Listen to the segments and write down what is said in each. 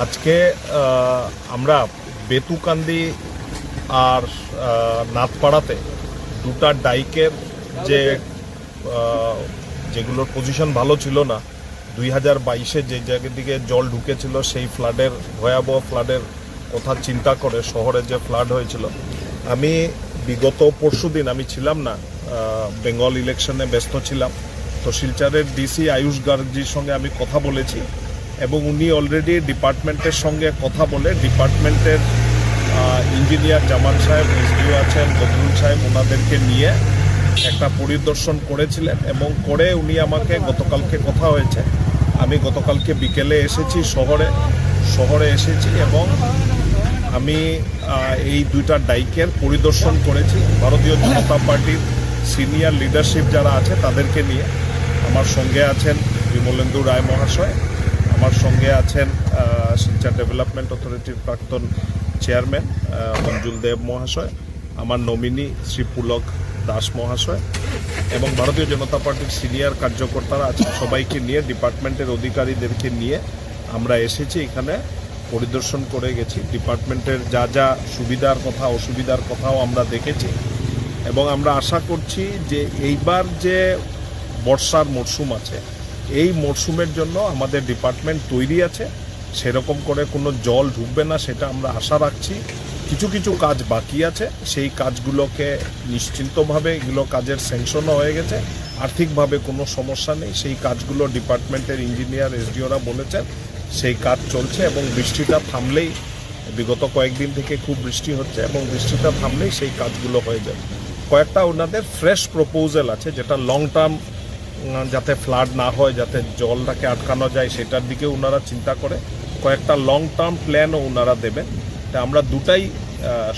আজকে আমরা বেতুকান্দি আর নাথপাড়াতে দুটা ডাইকের যেগুলোর পজিশন ভালো ছিল না, 2022-এ যে জায়গার দিকে জল ঢুকেছিল সেই ফ্লাডের ভয়াবহ ফ্লাডের কথা চিন্তা করে শহরে যে ফ্লাড হয়েছিল, আমি বিগত পরশুদিন আমি ছিলাম না, বেঙ্গল ইলেকশনে ব্যস্ত ছিলাম। তো শিলচরের ডিসি আয়ুষ গার্গজির সঙ্গে আমি কথা বলেছি এবং উনি অলরেডি ডিপার্টমেন্টের সঙ্গে কথা বলে ডিপার্টমেন্টের ইঞ্জিনিয়ার জামান সাহেব, এসডিও আছেন বদরুল সাহেব, ওনাদেরকে নিয়ে একটা পরিদর্শন করেছিলেন এবং করে উনি আমাকে গতকালকে কথা হয়েছে, আমি গতকালকে বিকেলে এসেছি শহরে এসেছি এবং আমি এই দুইটা ডাইকের পরিদর্শন করেছি। ভারতীয় জনতা পার্টির সিনিয়র লিডারশিপ যারা আছে তাদেরকে নিয়ে। আমার সঙ্গে আছেন বিমলেন্দু রায় মহাশয়, আমার সঙ্গে আছেন শিলচর ডেভেলপমেন্ট অথরিটির প্রাক্তন চেয়ারম্যান মঞ্জুল দেব মহাশয়, আমার নমিনি শ্রী পুলক দাস মহাশয় এবং ভারতীয় জনতা পার্টির সিনিয়র কার্যকর্তারা আছেন। সবাইকে নিয়ে ডিপার্টমেন্টের অধিকারীদেরকে নিয়ে আমরা এসেছি, এখানে পরিদর্শন করে গেছি। ডিপার্টমেন্টের যা যা সুবিধার কথা অসুবিধার কথাও আমরা দেখেছি এবং আমরা আশা করছি যে এইবার যে বর্ষার মরশুম আছে এই মরশুমের জন্য আমাদের ডিপার্টমেন্ট তৈরি আছে, সেরকম করে কোনো জল ঢুকবে না সেটা আমরা আশা রাখছি। কিছু কিছু কাজ বাকি আছে, সেই কাজগুলোকে নিশ্চিন্তভাবে এগুলো কাজের স্যাংশনও হয়ে গেছে, আর্থিকভাবে কোনো সমস্যা নেই। সেই কাজগুলো ডিপার্টমেন্টের ইঞ্জিনিয়ার এসডিওরা বলেছেন সেই কাজ চলছে এবং বৃষ্টিটা থামলেই, বিগত কয়েকদিন থেকে খুব বৃষ্টি হচ্ছে এবং বৃষ্টিটা থামলেই সেই কাজগুলো হয়ে যাবে। কয়েকটা ওনাদের ফ্রেশ প্রপোজাল আছে যেটা লং টার্ম, যাতে ফ্লাড না হয়, যাতে জলটাকে আটকানো যায় সেটার দিকে ওনারা চিন্তা করে কয়েকটা লং টার্ম প্ল্যানও ওনারা দেবেন। তা আমরা দুটাই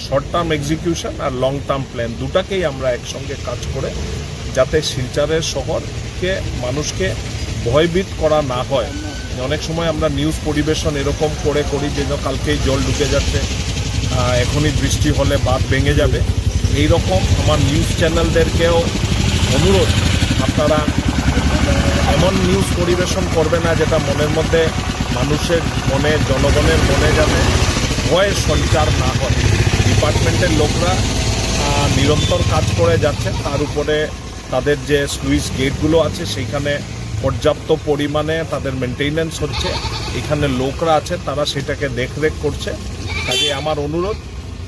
শর্ট টার্ম এক্সিকিউশন আর লং টার্ম প্ল্যান দুটাকেই আমরা একসঙ্গে কাজ করে যাতে শিলচরের শহরকে মানুষকে ভয়ভীত করা না হয়। অনেক সময় আমরা নিউজ পরিবেশন এরকম করি যে কালকেই জল ঢুকে যাচ্ছে, এখনই বৃষ্টি হলে বাঁধ ভেঙে যাবে। এই রকম আমার নিউজ চ্যানেলদেরকেও অনুরোধ, আপনারা এমন নিউজ পরিবেশন করবে না যেটা মনের মধ্যে মানুষের মনে, জনগণের মনে যাতে ভয়ের সঞ্চার না হয়। ডিপার্টমেন্টের লোকরা নিরন্তর কাজ করে যাচ্ছে, তার উপরে তাদের যে স্লুইস গেটগুলো আছে সেইখানে পর্যাপ্ত পরিমাণে তাদের মেনটেনেন্স হচ্ছে, এখানে লোকরা আছে তারা সেটাকে দেখরেখ করছে। কাজে আমার অনুরোধ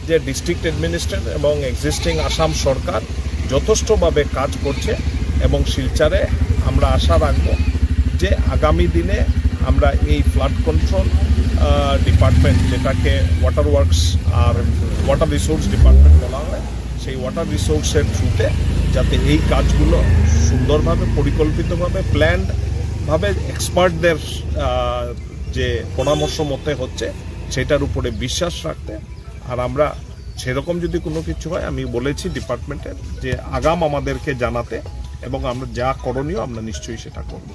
যে ডিস্ট্রিক্ট অ্যাডমিনিস্ট্রেটর এবং এক্সিস্টিং আসাম সরকার যথেষ্টভাবে কাজ করছে এবং শিলচরে আমরা আশা রাখব যে আগামী দিনে আমরা এই ফ্লাড কন্ট্রোল ডিপার্টমেন্ট, যেটাকে ওয়াটার ওয়ার্কস আর ওয়াটার রিসোর্স ডিপার্টমেন্ট বলা হয়, সেই ওয়াটার রিসোর্সের থ্রুতে যাতে এই কাজগুলো সুন্দরভাবে পরিকল্পিতভাবে প্ল্যান্ডভাবে এক্সপার্টদের যে পরামর্শ মতে হচ্ছে সেটার উপরে বিশ্বাস রাখতে। আর আমরা সেরকম যদি কোনো কিছু হয় আমি বলেছি ডিপার্টমেন্টের যে আগাম আমাদেরকে জানাতে এবং আমরা যা করণীয় আমরা নিশ্চয়ই সেটা করব।